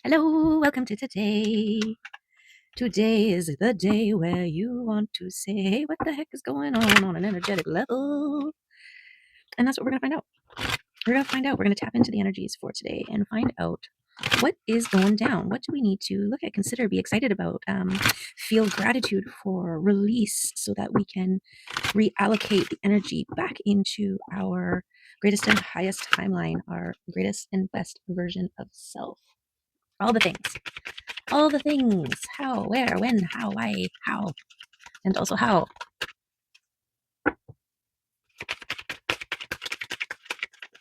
Hello, welcome to today. Today is the day where you want to say, hey, what the heck is going on an energetic level? And that's what we're going to find out. We're going to find out. We're going to tap into the energies for today and find out what is going down. What do we need to look at, consider, be excited about, feel gratitude for, release so that we can reallocate the energy back into our greatest and highest timeline, our greatest and best version of self. All the things. All the things. How, where, when, how, why, how, and also how.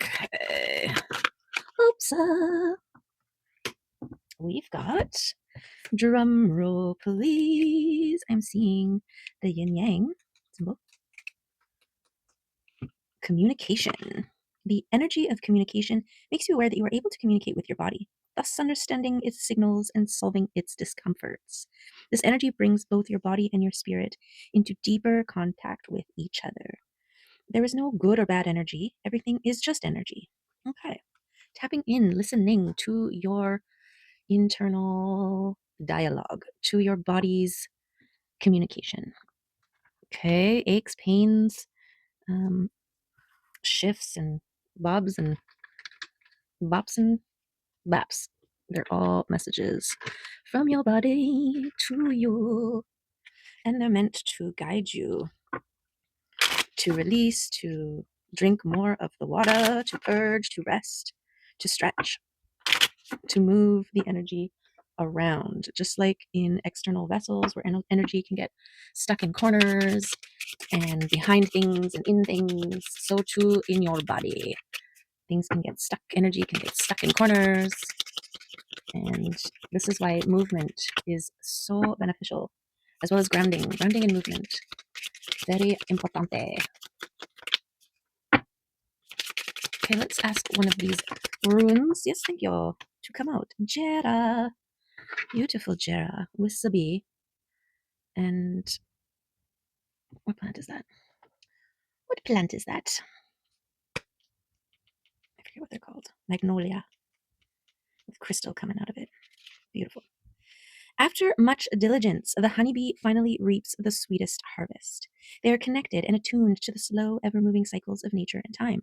Okay. Oops. We've got, drum roll please. I'm seeing the yin yang symbol. Communication. The energy of communication makes you aware that you are able to communicate with your body, thus understanding its signals and solving its discomforts. This energy brings both your body and your spirit into deeper contact with each other. There is no good or bad energy. Everything is just energy. Okay. Tapping in, listening to your internal dialogue, to your body's communication. Okay. Aches, pains, shifts, and bobs and bops and baps. They're all messages from your body to you. And they're meant to guide you to release, to drink more of the water, to purge, to rest, to stretch, to move the energy around. Just like in external vessels where energy can get stuck in corners and behind things and in things, so too in your body. Things can get stuck, energy can get stuck in corners. And this is why movement is so beneficial, as well as grounding and movement. Very importante. Okay, let's ask one of these runes. Yes, thank you. To come out. Jera. Beautiful Jera. Wasabi. And what plant is that? What plant is that? I forget what they're called. Magnolia. With crystal coming out of it. Beautiful. After much diligence, the honeybee finally reaps the sweetest harvest. They are connected and attuned to the slow, ever-moving cycles of nature and time.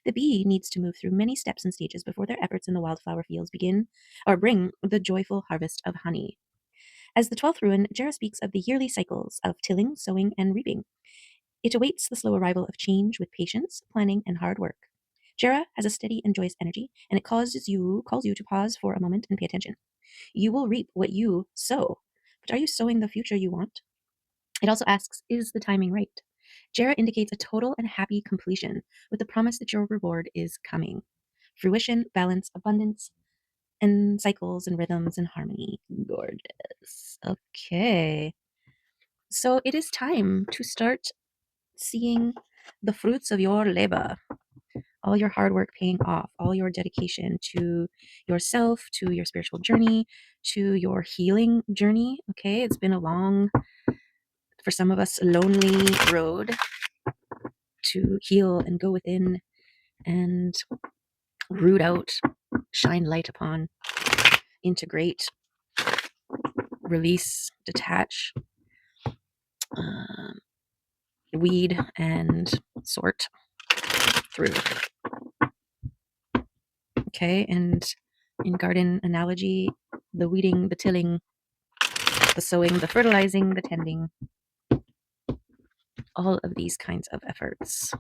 The bee needs to move through many steps and stages before their efforts in the wildflower fields begin or bring the joyful harvest of honey. As the 12th rune, Jera speaks of the yearly cycles of tilling, sowing, and reaping. It awaits the slow arrival of change with patience, planning, and hard work. Jera has a steady and joyous energy, and it calls you to pause for a moment and pay attention. You will reap what you sow, but are you sowing the future you want? It also asks, is the timing right? Jera indicates a total and happy completion with the promise that your reward is coming. Fruition, balance, abundance, and cycles and rhythms and harmony. Gorgeous. Okay. So it is time to start seeing the fruits of your labor, all your hard work paying off, all your dedication to yourself, to your spiritual journey, to your healing journey. Okay. It's been a long, for some of us, lonely road to heal and go within and root out, shine light upon, integrate, release, detach, weed, and sort through. Okay, and in garden analogy, the weeding, the tilling, the sowing, the fertilizing, the tending, all of these kinds of efforts.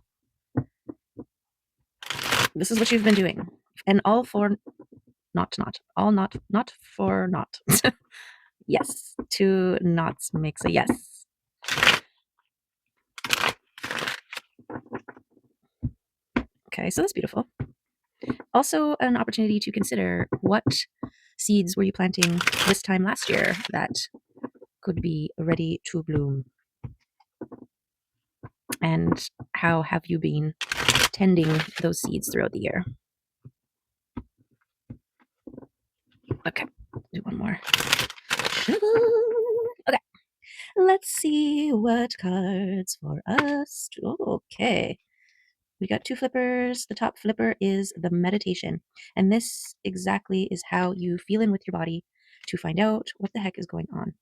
This is what you've been doing. And all for not for not. Yes, two knots makes a yes. Okay, so that's beautiful. Also, an opportunity to consider what seeds were you planting this time last year that could be ready to bloom? And how have you been tending those seeds throughout the year? Okay, do one more. Okay, let's see what cards for us. Okay, We got 2 flippers. The top flipper is the meditation. And this exactly is how you feel in with your body to find out what the heck is going on,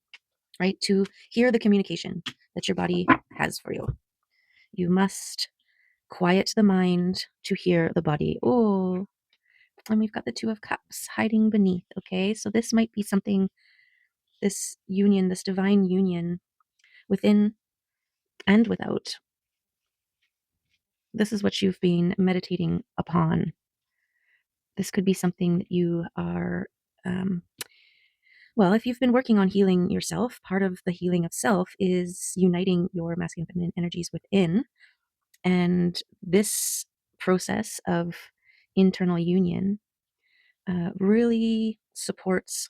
right? To hear the communication that your body has for you. You must quiet the mind to hear the body. Oh, and we've got the 2 of cups hiding beneath. Okay, so this might be something, this union, this divine union within and without. This is what you've been meditating upon. This could be something that you are, well, if you've been working on healing yourself, part of the healing of self is uniting your masculine and feminine energies within. And this process of internal union really supports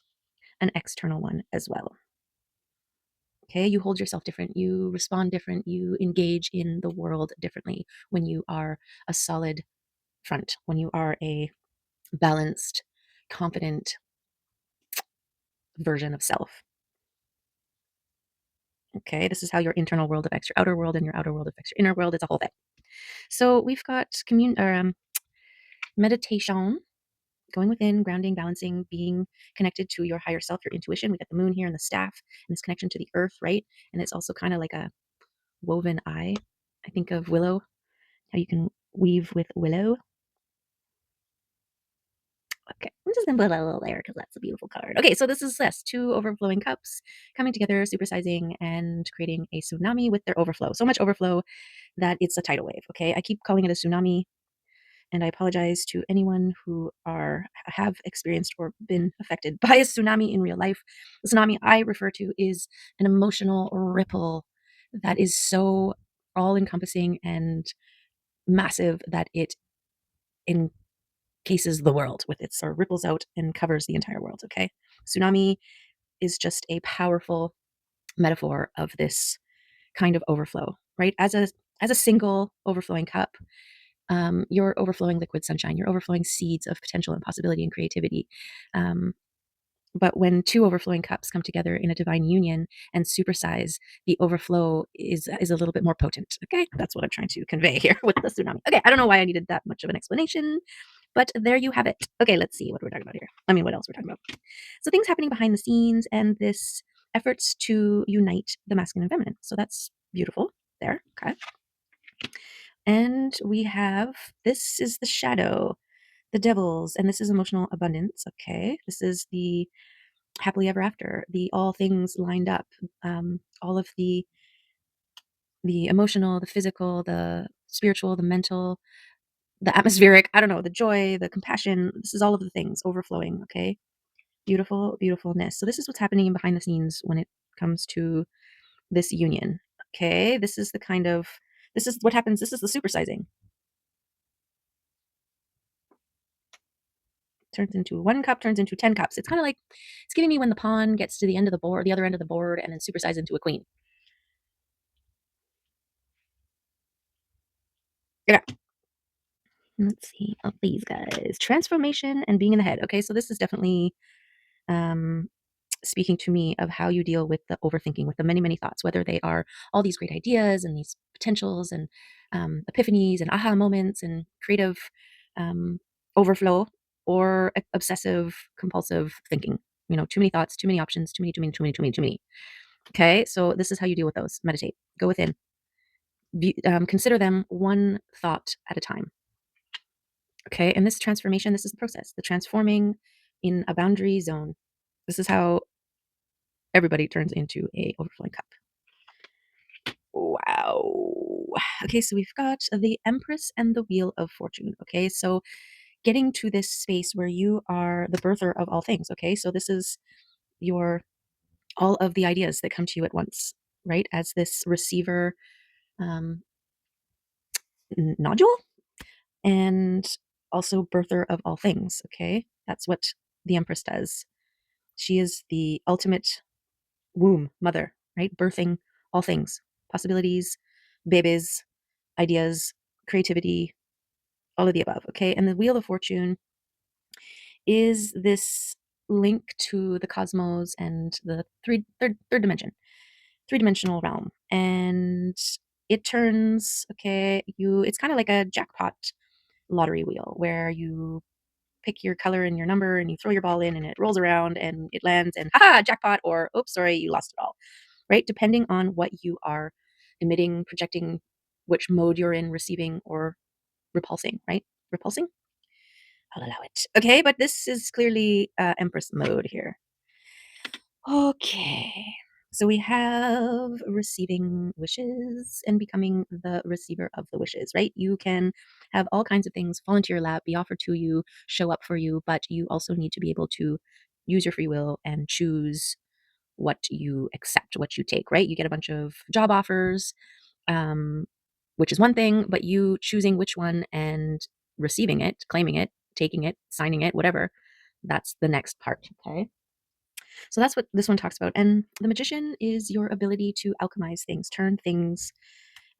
an external one as well. Okay, you hold yourself different, you respond different, you engage in the world differently when you are a solid front, when you are a balanced, confident version of self. Okay, this is how your internal world affects your outer world, and your outer world affects your inner world. It's a whole thing. So we've got meditation, going within, grounding, balancing, being connected to your higher self, your intuition. We got the moon here and the staff, and this connection to the earth, right? And it's also kind of like a woven eye. I think of willow, how you can weave with willow. Okay, I'm just gonna put a little there because that's a beautiful card. Okay, so this is this 2 overflowing cups coming together, supersizing, and creating a tsunami with their overflow. So much overflow that it's a tidal wave. Okay, I keep calling it a tsunami, and I apologize to anyone who have experienced or been affected by a tsunami in real life. The tsunami I refer to is an emotional ripple that is so all-encompassing and massive that it encases the world with its, or ripples out and covers the entire world. Okay, tsunami is just a powerful metaphor of this kind of overflow, right? As a single overflowing cup, you're overflowing liquid sunshine. You're overflowing seeds of potential and possibility and creativity. Um, but when 2 overflowing cups come together in a divine union and supersize, the overflow is a little bit more potent. Okay, that's what I'm trying to convey here with the tsunami. Okay, I don't know why I needed that much of an explanation, but there you have it. Okay, let's see what we're talking about here. I mean, what else we're talking about. So things happening behind the scenes and this efforts to unite the masculine and feminine. So that's beautiful there. Okay. And we have, this is the shadow, the devils, and this is emotional abundance. Okay. This is the happily ever after, the all things lined up, all of the emotional, the physical, the spiritual, the mental, the atmospheric, I don't know, the joy, the compassion. This is all of the things overflowing. Okay. Beautiful, beautifulness. So this is what's happening behind the scenes when it comes to this union. Okay. This is what happens. This is the supersizing. Turns into 1 cup, turns into 10 cups. It's kind of like, it's giving me when the pawn gets to the end of the board, the other end of the board, and then supersize into a queen. Yeah. Let's see. Oh, these guys. Transformation and being in the head. Okay, so this is definitely um, speaking to me of how you deal with the overthinking, with the many, many thoughts, whether they are all these great ideas and these potentials and epiphanies and aha moments and creative overflow, or obsessive compulsive thinking. You know, too many thoughts, too many options, too many, too many, too many, too many, too many. Okay, so this is how you deal with those. Meditate. Go within. Consider them one thought at a time. Okay, and this transformation, this is the process, the transforming in a boundary zone. This is how everybody turns into a overflowing cup. Wow. Okay, so we've got the Empress and the Wheel of Fortune. Okay, so getting to this space where you are the birther of all things. Okay, so this is your all of the ideas that come to you at once, right? As this receiver um, nodule, and also birther of all things. Okay, that's what the Empress does. She is the ultimate womb mother, right? Birthing all things, possibilities, babies, ideas, creativity, all of the above. Okay, and the Wheel of Fortune is this link to the cosmos and the third dimension, three-dimensional realm, and it turns, okay, it's kind of like a jackpot lottery wheel where you pick your color and your number and you throw your ball in and it rolls around and it lands and haha, jackpot, or oops, sorry, you lost it all, right? Depending on what you are emitting, projecting, which mode you're in, receiving or repulsing, right? Repulsing? I'll allow it. Okay, but this is clearly Empress mode here. Okay. So we have receiving wishes and becoming the receiver of the wishes, right? You can have all kinds of things fall into your lap, be offered to you, show up for you, but you also need to be able to use your free will and choose what you accept, what you take, right? You get a bunch of job offers, um, which is one thing, but you choosing which one and receiving it, claiming it, taking it, signing it, whatever, that's the next part, okay? So that's what this one talks about. And the magician is your ability to alchemize things, turn things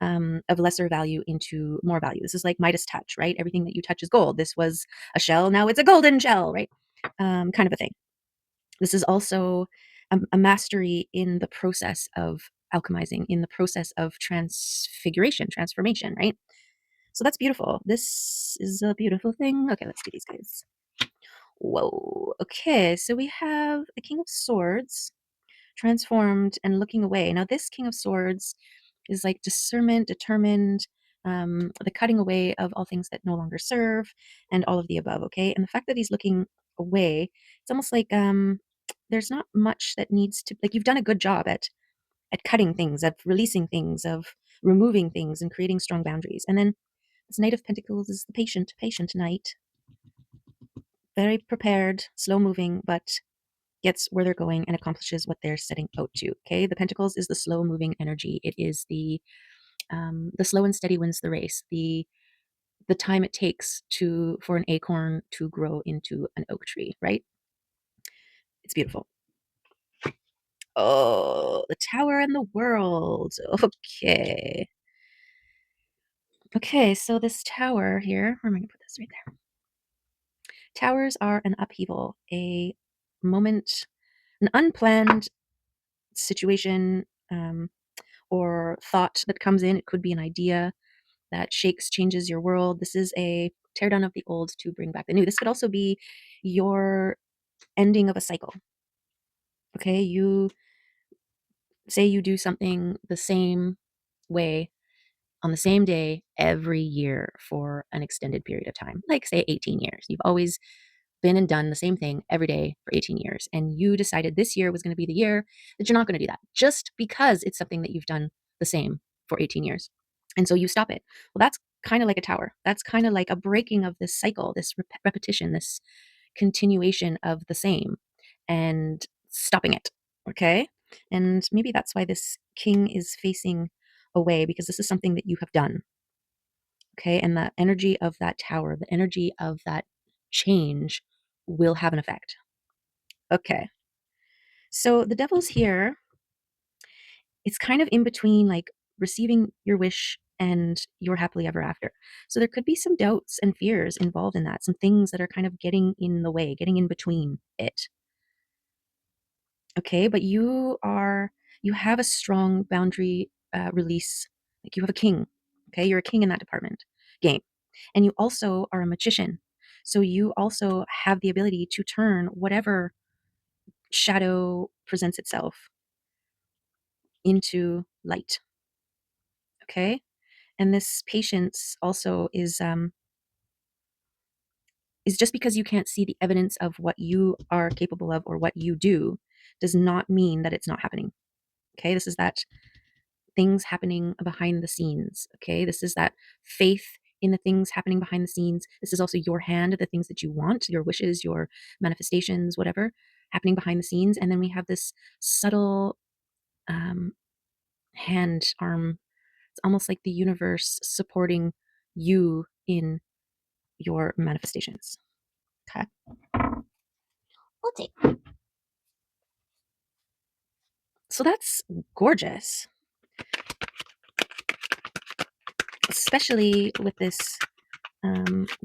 of lesser value into more value. This is like Midas touch, right? Everything that you touch is gold. This was a shell, now it's a golden shell, right? Kind of a thing. This is also a mastery in the process of alchemizing, in the process of transformation, right? So that's beautiful. This is a beautiful thing. Okay, let's do these guys. Whoa. Okay, so we have the King of Swords transformed and looking away. Now, this King of Swords is like discernment, determined, the cutting away of all things that no longer serve, and all of the above. Okay, and the fact that he's looking away, it's almost like there's not much that needs to, like, you've done a good job at cutting things, of releasing things, of removing things, and creating strong boundaries. And then this Knight of Pentacles is the patient knight, very prepared, slow moving, but gets where they're going and accomplishes what they're setting out to. Okay, the Pentacles is the slow moving energy. It is the slow and steady wins the race. The time it takes to for an acorn to grow into an oak tree. Right? It's beautiful. Oh, the Tower and the World. Okay. Okay, so this tower here, where am I going to put this? Right there. Towers are an upheaval, a moment, an unplanned situation, or thought that comes in. It could be an idea that shakes, changes your world. This is a tear down of the old to bring back the new. This could also be your ending of a cycle. Okay, you say you do something the same way on the same day every year for an extended period of time, like say 18 years. You've always been and done the same thing every day for 18 years. And you decided this year was going to be the year that you're not going to do that just because it's something that you've done the same for 18 years. And so you stop it. Well, that's kind of like a tower. That's kind of like a breaking of this cycle, this repetition, this continuation of the same, and stopping it. Okay. And maybe that's why this king is facing away, because this is something that you have done. Okay. And the energy of that tower, the energy of that change will have an effect. Okay. So the devil's here. It's kind of in between, like, receiving your wish and your happily ever after. So there could be some doubts and fears involved in that, some things that are kind of getting in the way, getting in between it. Okay. But you have a strong boundary release. Like, you have a king. Okay. You're a king in that department game. And you also are a magician. So you also have the ability to turn whatever shadow presents itself into light. Okay. And this patience also is just because you can't see the evidence of what you are capable of or what you do does not mean that it's not happening. Okay. This is that things happening behind the scenes. Okay. This is that faith in the things happening behind the scenes. This is also your hand, the things that you want, your wishes, your manifestations, whatever, happening behind the scenes. And then we have this subtle um, hand, arm. It's almost like the universe supporting you in your manifestations. Okay. We'll take. So that's gorgeous, especially with this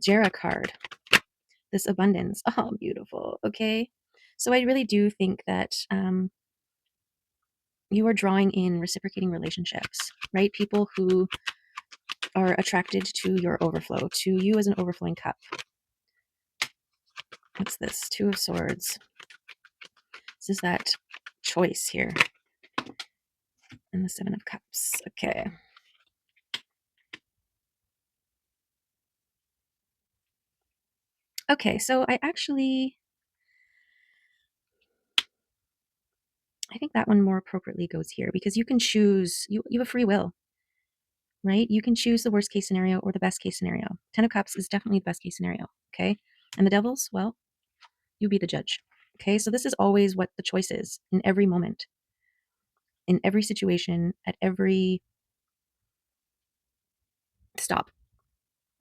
Jera card, this abundance. Oh, beautiful. Okay. So I really do think that you are drawing in reciprocating relationships, right? People who are attracted to your overflow, to you as an overflowing cup. What's this? Two of Swords. This is that choice here. And the Seven of Cups. Okay. Okay, so I think that one more appropriately goes here because you can choose, you have a free will, right? You can choose the worst case scenario or the best case scenario. Ten of Cups is definitely the best case scenario, okay? And the Devils, well, you be the judge, okay? So this is always what the choice is in every moment, in every situation, at every stop,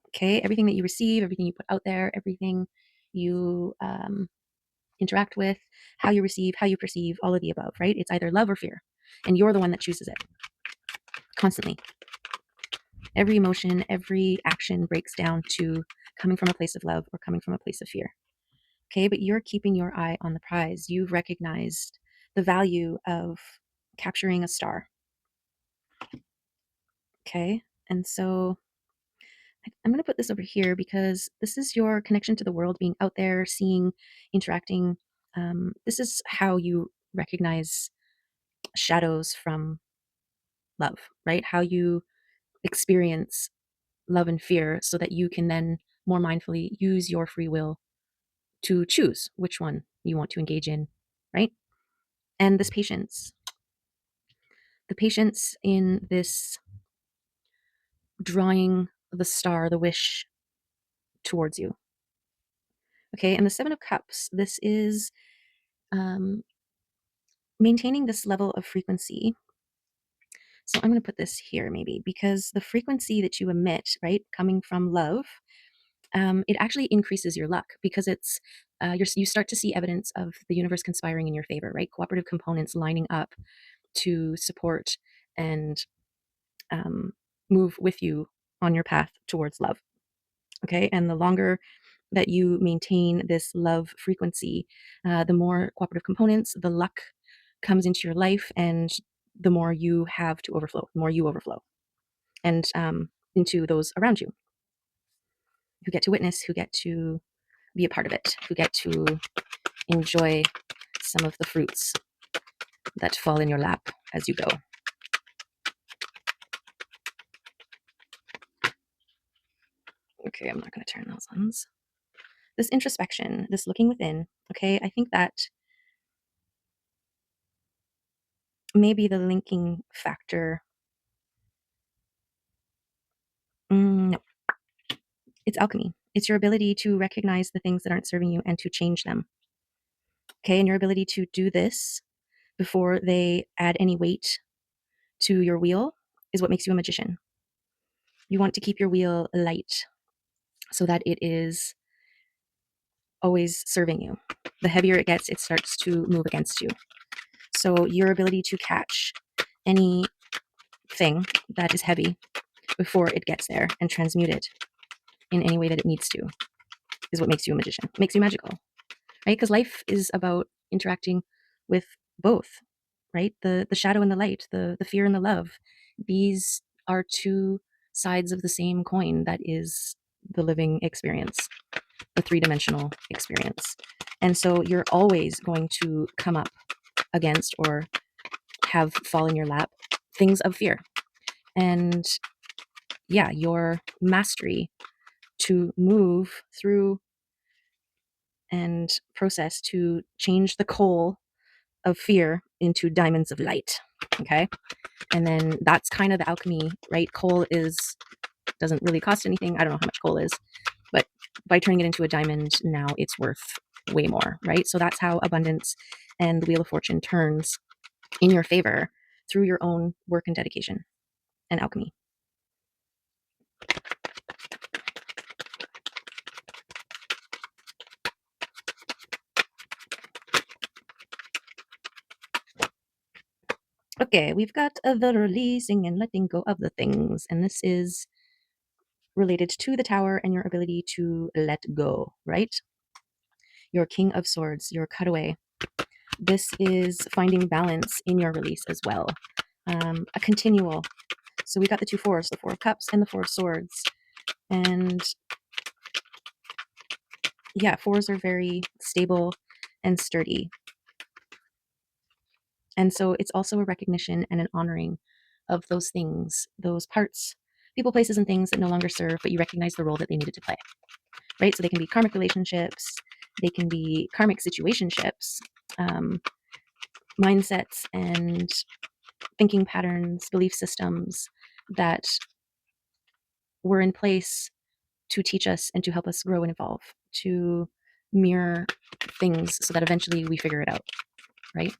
okay? Everything that you receive, everything you put out there, everything you interact with, how you receive, how you perceive, all of the above, right? It's either love or fear, and you're the one that chooses it constantly. Every emotion, every action breaks down to coming from a place of love or coming from a place of fear. Okay, but you're keeping your eye on the prize. You've recognized the value of capturing a star. Okay, and so I'm going to put this over here because this is your connection to the world, being out there, seeing, interacting. This is how you recognize shadows from love, right? How you experience love and fear so that you can then more mindfully use your free will to choose which one you want to engage in, right? And this patience, the patience in this drawing the star, the wish towards you. Okay, and the Seven of Cups, this is um, maintaining this level of frequency. So I'm going to put this here maybe because the frequency that you emit, right, coming from love, it actually increases your luck because it's you start to see evidence of the universe conspiring in your favor, right? Cooperative components lining up to support and move with you on your path towards love. Okay, and the longer that you maintain this love frequency, the more cooperative components, the luck comes into your life, and the more you have to overflow, the more you overflow, and into those around you who get to witness, who get to be a part of it, who get to enjoy some of the fruits that fall in your lap as you go. Okay, I'm not going to turn those ones. This introspection, this looking within, okay, I think that may be the linking factor. No, it's alchemy. It's your ability to recognize the things that aren't serving you and to change them. Okay, and your ability to do this before they add any weight to your wheel is what makes you a magician. You want to keep your wheel light so that it is always serving you. The heavier it gets, it starts to move against you. So your ability to catch anything that is heavy before it gets there and transmute it in any way that it needs to is what makes you a magician, makes you magical, right? Because life is about interacting with both, right? The shadow and the light, the fear and the love. These are two sides of the same coin that is the living experience, the three-dimensional experience. And so you're always going to come up against or have fall in your lap things of fear. And yeah, your mastery to move through and process to change the coal of fear into diamonds of light. Okay. And then that's kind of the alchemy, right? Coal doesn't really cost anything. I don't know how much coal is, but by turning it into a diamond, now it's worth way more, right? So that's how abundance and the Wheel of Fortune turns in your favor through your own work and dedication and alchemy. Okay, we've got the releasing and letting go of the things, and this is related to the Tower and your ability to let go, right? Your King of Swords, your cutaway. This is finding balance in your release as well. A continual. So we got the two fours, the Four of Cups and the Four of Swords. And yeah, fours are very stable and sturdy. And so it's also a recognition and an honoring of those things, those parts, people, places, and things that no longer serve, but you recognize the role that they needed to play, right? So they can be karmic relationships, they can be karmic situationships, mindsets and thinking patterns, belief systems that were in place to teach us and to help us grow and evolve, to mirror things so that eventually we figure it out, right?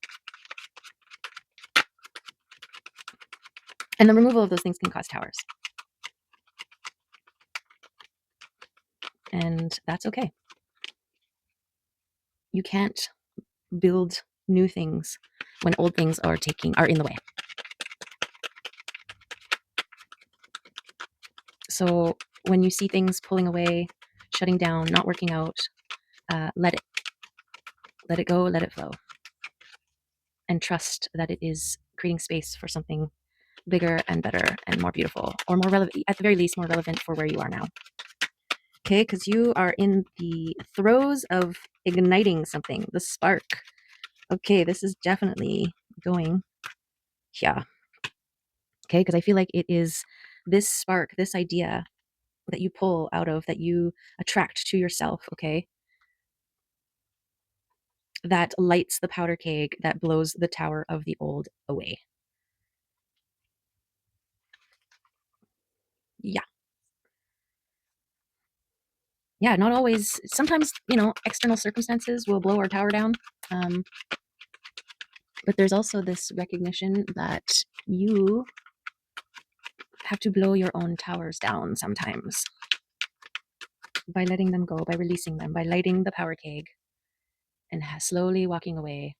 And the removal of those things can cause towers. And that's okay. You can't build new things when old things are in the way. So when you see things pulling away, shutting down, not working out, let it go, let it flow, and trust that it is creating space for something bigger and better and more beautiful, or more relevant, at the very least, more relevant for where you are now. Okay, because you are in the throes of igniting something, the spark. Okay, this is definitely going, yeah. Okay, because I feel like it is this spark, this idea that you pull out of, that you attract to yourself, okay, that lights the powder keg that blows the tower of the old away. Yeah. Yeah, not always. Sometimes, external circumstances will blow our tower down. Um, but there's also this recognition that you have to blow your own towers down sometimes by letting them go, by releasing them, by lighting the power keg and slowly walking away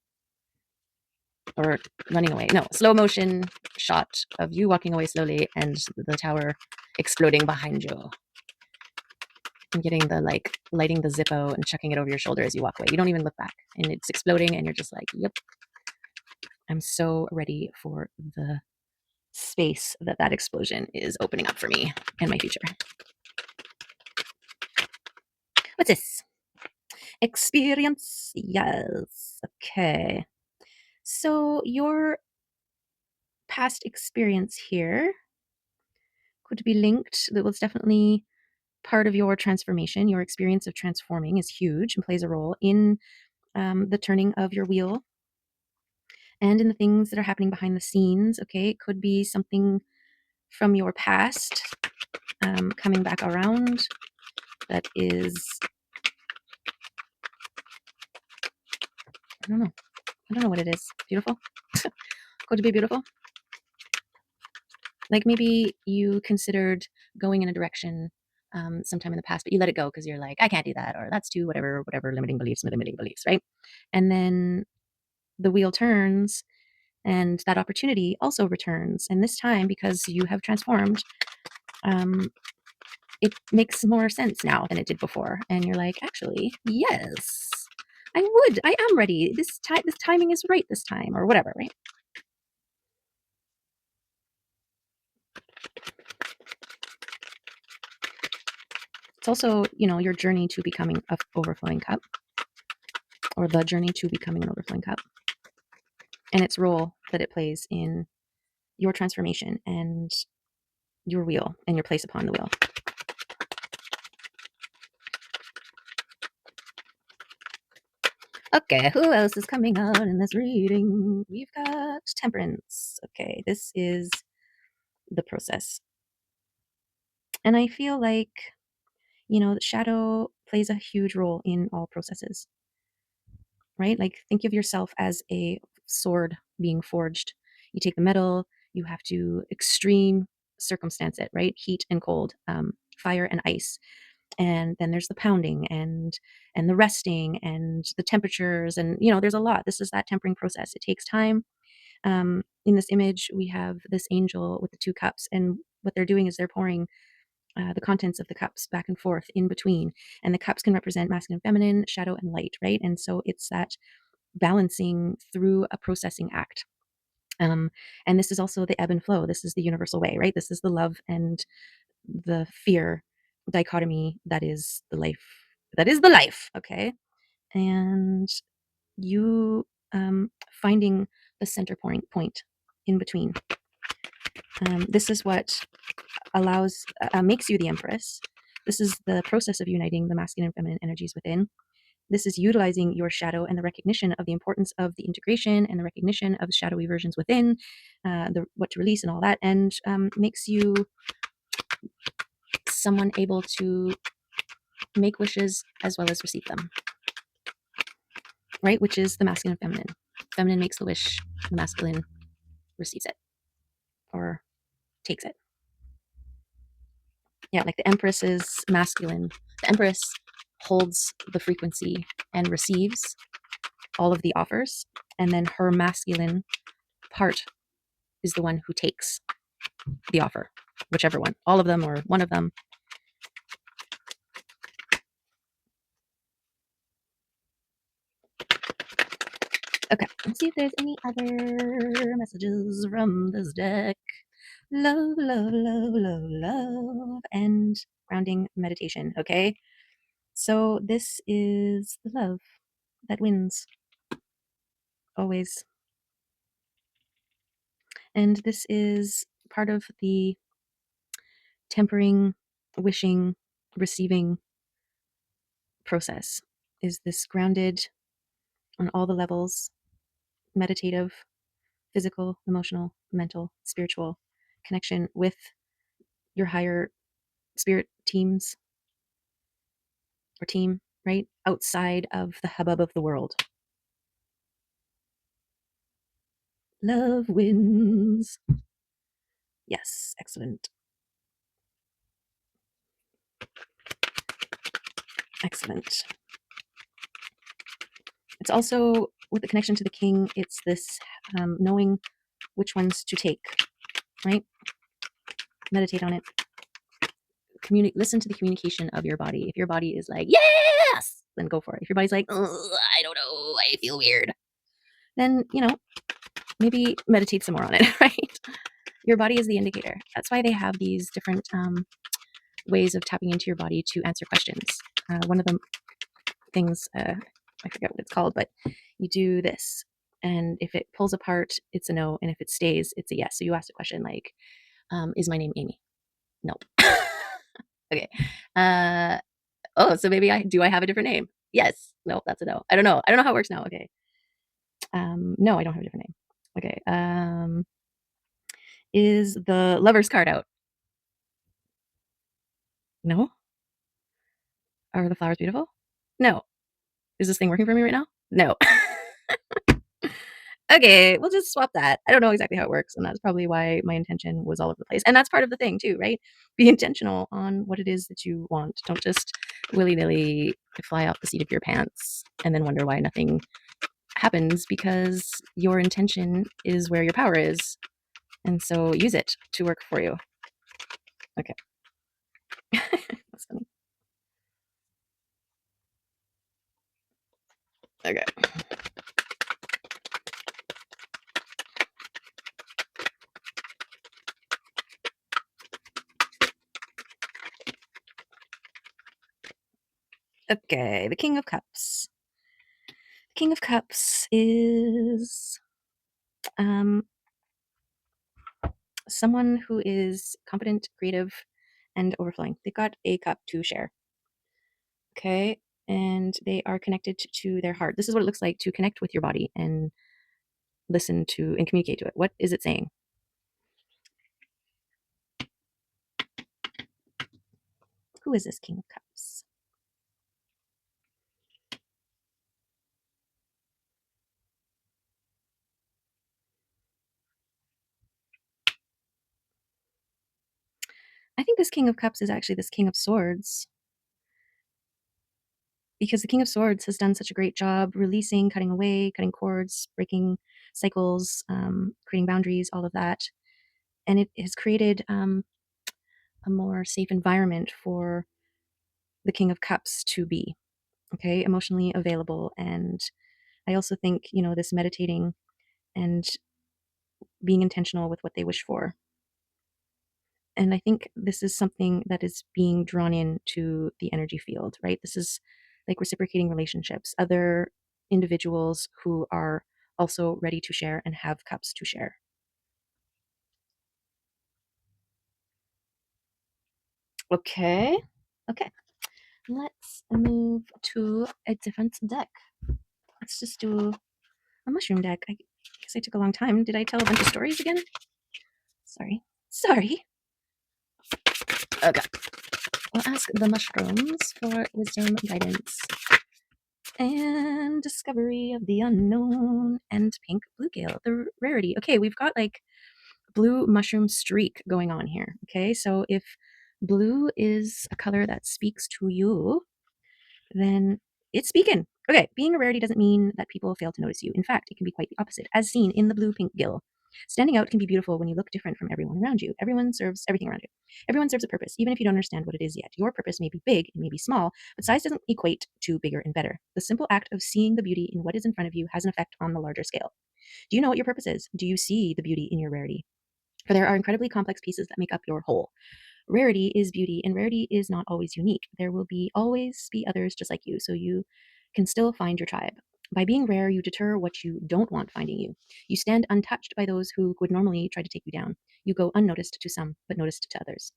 or running away. No, slow motion shot of you walking away slowly and the tower exploding behind you. And getting the lighting the Zippo and chucking it over your shoulder as you walk away. You don't even look back and it's exploding and you're just like, yep, I'm so ready for the space that explosion is opening up for me and my future. What's this? Experience. Yes. Okay. So your past experience here could be linked. That was definitely part of your transformation. Your experience of transforming is huge and plays a role in the turning of your wheel and in the things that are happening behind the scenes. Okay. It could be something from your past coming back around that is, I don't know. I don't know what it is. Beautiful. Could it be beautiful? Like maybe you considered going in a direction sometime in the past, but you let it go because you're like, I can't do that, or that's too whatever limiting beliefs, right? And then the wheel turns and that opportunity also returns. And this time, because you have transformed, it makes more sense now than it did before. And you're like, actually, yes, I am ready. This timing is right this time, or whatever, right? It's also, your journey to becoming an overflowing cup, or the journey to becoming an overflowing cup, and its role that it plays in your transformation and your wheel and your place upon the wheel. Okay, who else is coming out in this reading? We've got Temperance. Okay, this is the process. And I feel like, shadow plays a huge role in all processes, right? Like, think of yourself as a sword being forged. You take the metal, you have to extreme circumstance it, right? Heat and cold, fire and ice. And then there's the pounding and the resting and the temperatures. And, there's a lot. This is that tempering process. It takes time. In this image, we have this angel with the two cups. And what they're doing is they're pouring the contents of the cups back and forth in between. And the cups can represent masculine, feminine, shadow, and light, right? And so it's that balancing through a processing act. And this is also the ebb and flow. This is the universal way, right? This is the love and the fear dichotomy that is the life. That is the life, okay? And you finding the center point in between. This is what allows makes you the empress. This is the process of uniting the masculine and feminine energies within. This is utilizing your shadow and the recognition of the importance of the integration and the recognition of the shadowy versions within, what to release and all that, and makes you someone able to make wishes as well as receive them, right? Which is the masculine and feminine. Feminine makes the wish, the masculine receives it or takes it. Yeah, like the empress is masculine. The empress holds the frequency and receives all of the offers, and then her masculine part is the one who takes the offer, whichever one, all of them or one of them. Okay, let's see if there's any other messages from this deck. Love, love, love, love, love, and grounding meditation. Okay, so this is the love that wins always. And this is part of the tempering, wishing, receiving process, is this grounded on all the levels, meditative, physical, emotional, mental, spiritual connection with your higher spirit teams or team, right? Outside of the hubbub of the world. Love wins. Yes, excellent. Excellent. It's also with the connection to the king, it's this knowing which ones to take, right? Meditate on it. Listen to the communication of your body. If your body is like, yes, then go for it. If your body's like, I don't know, I feel weird, then, maybe meditate some more on it, right? Your body is the indicator. That's why they have these different ways of tapping into your body to answer questions. One of the things, I forget what it's called, but you do this. And if it pulls apart, it's a no. And if it stays, it's a yes. So you ask a question like, is my name Amy? No. Okay. So maybe I have a different name? Yes. No, that's a no. I don't know. I don't know how it works now. Okay. No, I don't have a different name. Okay. Is the lover's card out? No. Are the flowers beautiful? No. Is this thing working for me right now? No. Okay, we'll just swap that. I don't know exactly how it works, and that's probably why my intention was all over the place. And that's part of the thing too, right? Be intentional on what it is that you want. Don't just willy-nilly fly off the seat of your pants and then wonder why nothing happens, because your intention is where your power is. And so use it to work for you. Okay. That's funny. Okay. Okay, the King of Cups. The King of Cups is someone who is confident, creative, and overflowing. They've got a cup to share. Okay. And they are connected to their heart. This is what it looks like to connect with your body and listen to and communicate to it. What is it saying? Who is this King of Cups? I think this King of Cups is actually this King of Swords, because the King of Swords has done such a great job releasing, cutting away, cutting cords, breaking cycles, creating boundaries, all of that. And it has created a more safe environment for the King of Cups to be, okay, emotionally available and I also think, this meditating and being intentional with what they wish for. And I think this is something that is being drawn into the energy field, right? This is like reciprocating relationships, other individuals who are also ready to share and have cups to share. Okay. Okay. Let's move to a different deck. Let's just do a mushroom deck. I guess I took a long time. Did I tell a bunch of stories again? Sorry. Sorry. Okay. We'll ask the mushrooms for wisdom, guidance, and discovery of the unknown, and pink bluegill, the rarity. Okay, we've got like blue mushroom streak going on here. Okay, so if blue is a color that speaks to you, then it's speaking. Okay, being a rarity doesn't mean that people fail to notice you. In fact, it can be quite the opposite, as seen in the blue pink gill. Standing out can be beautiful when you look different from everyone around you. Everyone serves everything around you. Everyone serves a purpose, even if you don't understand what it is yet. Your purpose may be big, it may be small, but size doesn't equate to bigger and better. The simple act of seeing the beauty in what is in front of you has an effect on the larger scale. Do you know what your purpose is? Do you see the beauty in your rarity? For there are incredibly complex pieces that make up your whole. Rarity is beauty, and rarity is not always unique. There will always be others just like you, so you can still find your tribe. By being rare, you deter what you don't want finding you. You stand untouched by those who would normally try to take you down. You go unnoticed to some, but noticed to others.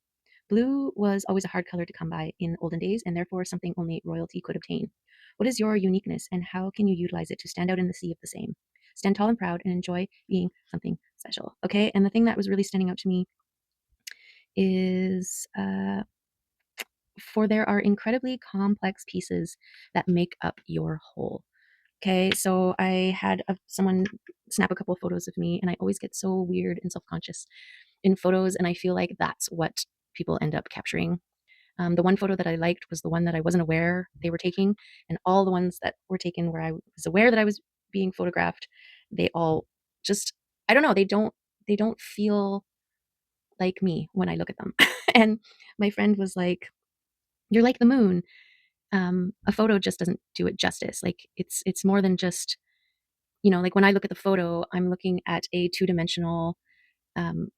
Blue was always a hard color to come by in olden days, and therefore something only royalty could obtain. What is your uniqueness, and how can you utilize it to stand out in the sea of the same? Stand tall and proud and enjoy being something special. Okay, and the thing that was really standing out to me is for there are incredibly complex pieces that make up your whole. Okay, so I had someone snap a couple of photos of me, and I always get so weird and self conscious in photos, and I feel like that's what people end up capturing. The one photo that I liked was the one that I wasn't aware they were taking, and all the ones that were taken where I was aware that I was being photographed, they all just, I don't know, they don't feel like me when I look at them. And my friend was like, "You're like the moon." A photo just doesn't do it justice. Like it's more than just, like when I look at the photo, I'm looking at a two-dimensional um,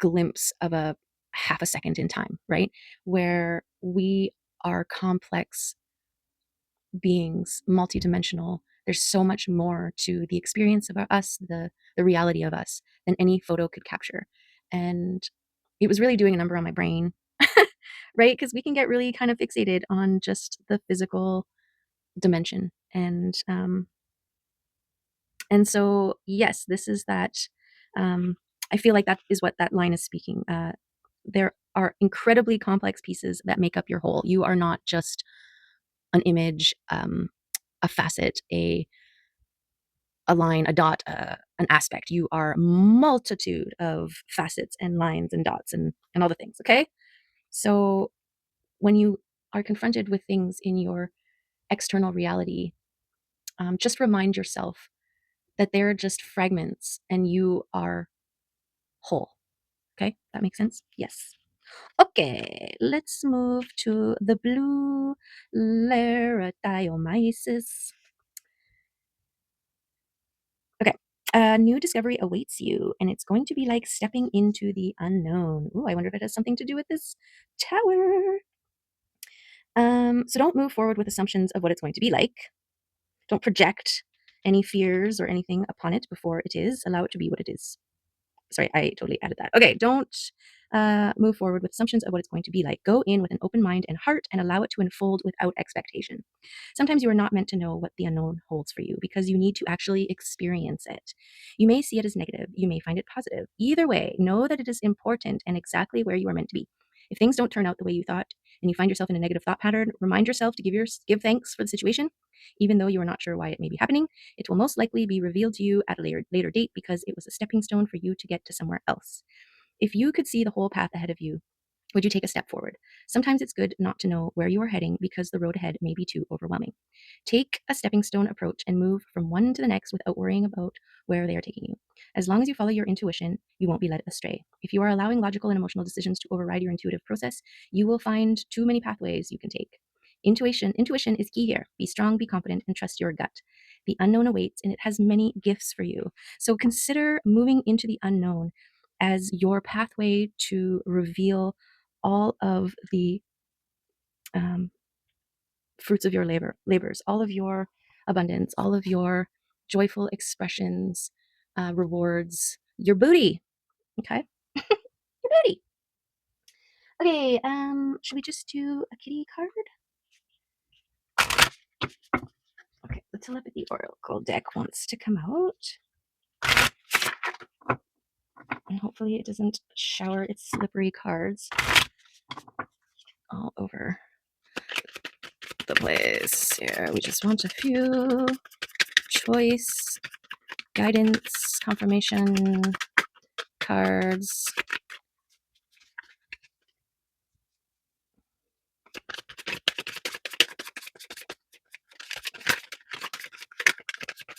glimpse of a half a second in time, right? Where we are complex beings, multidimensional. There's so much more to the experience of us, the reality of us, than any photo could capture. And it was really doing a number on my brain, right? Because we can get really kind of fixated on just the physical dimension. And so yes, this is that. Um, I feel like that is what that line is speaking. There are incredibly complex pieces that make up your whole. You are not just an image, a facet, a line, a dot, an aspect. You are a multitude of facets and lines and dots and all the things. Okay, so when you are confronted with things in your external reality, just remind yourself that they're just fragments and you are whole. Okay, that makes sense? Yes. Okay, let's move to the blue Laratiomyces. Okay, a new discovery awaits you, and it's going to be like stepping into the unknown. Ooh, I wonder if it has something to do with this tower. So don't move forward with assumptions of what it's going to be like. Don't project any fears or anything upon it before it is. Allow it to be what it is. Sorry, I totally added that. Okay, don't move forward with assumptions of what it's going to be like. Go in with an open mind and heart and allow it to unfold without expectation. Sometimes you are not meant to know what the unknown holds for you because you need to actually experience it. You may see it as negative, you may find it positive. Either way, know that it is important and exactly where you are meant to be. If things don't turn out the way you thought and you find yourself in a negative thought pattern, remind yourself to give thanks for the situation, even though you are not sure why it may be happening. It will most likely be revealed to you at a later date because it was a stepping stone for you to get to somewhere else. If you could see the whole path ahead of you, would you take a step forward? Sometimes it's good not to know where you are heading because the road ahead may be too overwhelming. Take a stepping stone approach and move from one to the next without worrying about where they are taking you. As long as you follow your intuition, you won't be led astray. If you are allowing logical and emotional decisions to override your intuitive process, you will find too many pathways you can take. Intuition is key here. Be strong, be confident, and trust your gut. The unknown awaits, and it has many gifts for you. So consider moving into the unknown as your pathway to reveal all of the fruits of your labors, all of your abundance, all of your joyful expressions, rewards, your booty. Okay, your booty. Okay, should we just do a kitty card? Okay, the telepathy oracle deck wants to come out. And hopefully it doesn't shower its slippery cards all over the place. Here, we just want a few choice, guidance, confirmation cards.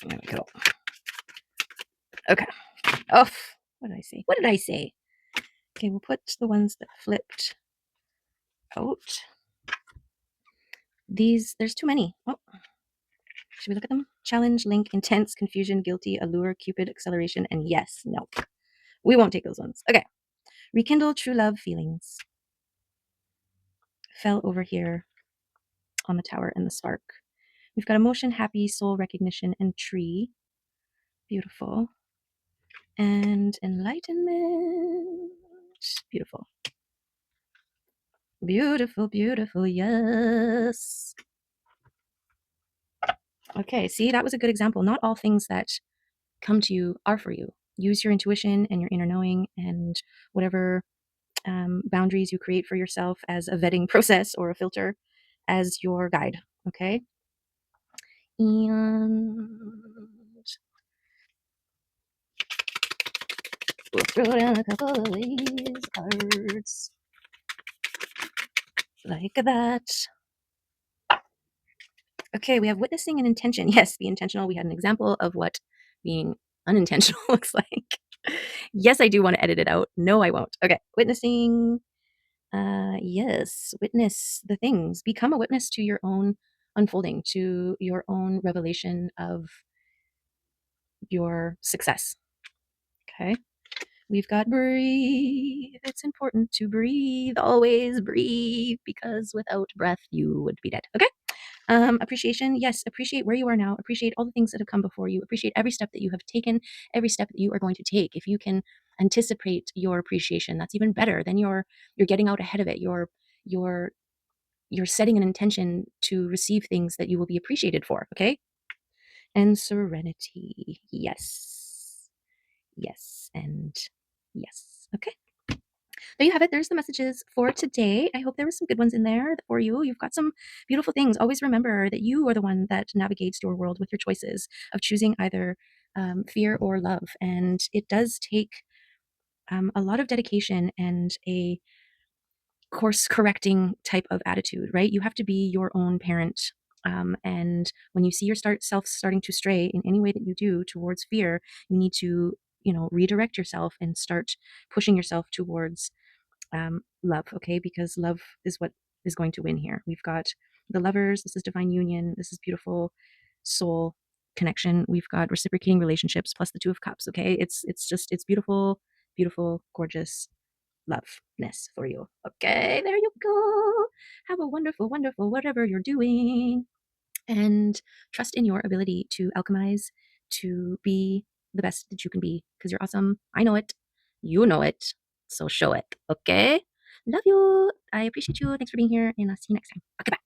There we go. Okay. Oh, what did I say? What did I say? Okay, we'll put the ones that flipped out. These, there's too many. Oh, should we look at them? Challenge, link, intense, confusion, guilty, allure, cupid, acceleration, and yes. No, we won't take those ones. Okay. Rekindle true love feelings. Fell over here on the tower and the spark. We've got emotion, happy, soul recognition, and tree. Beautiful. And enlightenment. Beautiful. Beautiful, beautiful, yes. Okay, see, that was a good example. Not all things that come to you are for you. Use your intuition and your inner knowing and whatever boundaries you create for yourself as a vetting process or a filter as your guide. Okay. And we'll throw down a couple of these cards like that. Okay, we have witnessing and intention. Yes, be intentional. We had an example of what being unintentional looks like. Yes, I do want to edit it out. No, I won't. Okay, witnessing. Yes, witness the things. Become a witness to your own unfolding, to your own revelation of your success. Okay. We've got breathe. It's important to breathe. Always breathe, because without breath, you would be dead. Okay. Appreciation. Yes, appreciate where you are now. Appreciate all the things that have come before you. Appreciate every step that you have taken, every step that you are going to take. If you can anticipate your appreciation, that's even better. Then you're getting out ahead of it. You're setting an intention to receive things that you will be appreciated for. Okay. And serenity. Yes. Yes. And yes. Okay. There you have it. There's the messages for today. I hope there were some good ones in there for you. You've got some beautiful things. Always remember that you are the one that navigates your world with your choices of choosing either fear or love. And it does take a lot of dedication and a course correcting type of attitude, right? You have to be your own parent. And when you see your self starting to stray in any way that you do towards fear, you need to, redirect yourself and start pushing yourself towards love, okay? Because love is what is going to win here. We've got the lovers. This is divine union. This is beautiful soul connection. We've got reciprocating relationships plus the two of cups, okay? It's beautiful, beautiful, gorgeous loveness for you. Okay, there you go. Have a wonderful, wonderful whatever you're doing. And trust in your ability to alchemize, to be the best that you can be, because you're awesome. I know it. You know it. So show it. Okay? Love you. I appreciate you. Thanks for being here, and I'll see you next time. Okay, bye.